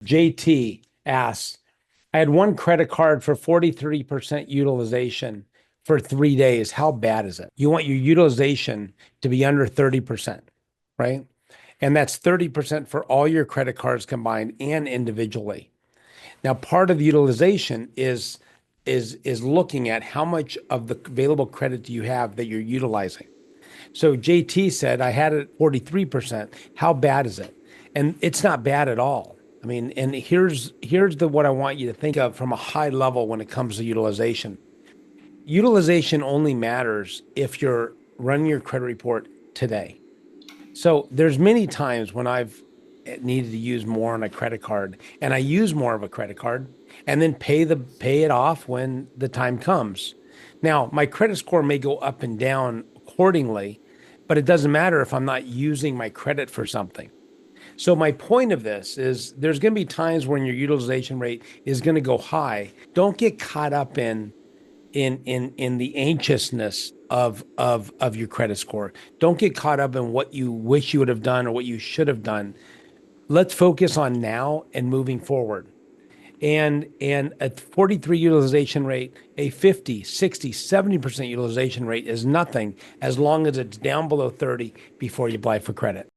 JT asks, I had one credit card for 43% utilization for 3 days. How bad is it? You want your utilization to be under 30%, right? And that's 30% for all your credit cards combined and individually. Now, part of the utilization is looking at how much of the available credit do you have that you're utilizing. So JT said, I had it at 43%. How bad is it? And it's not bad at all. I mean, and here's what I want you to think of from a high level when it comes to utilization. Utilization only matters if you're running your credit report today. So there's many times when I've needed to use more on a credit card, and I use more of a credit card and then pay it off when the time comes. Now, my credit score may go up and down accordingly, but it doesn't matter if I'm not using my credit for something. So my point of this is there's going to be times when your utilization rate is going to go high. Don't get caught up in the anxiousness of your credit score. Don't get caught up in what you wish you would have done or what you should have done. Let's focus on now and moving forward. And a 43 utilization rate, a 50, 60, 70% utilization rate is nothing as long as it's down below 30 before you apply for credit.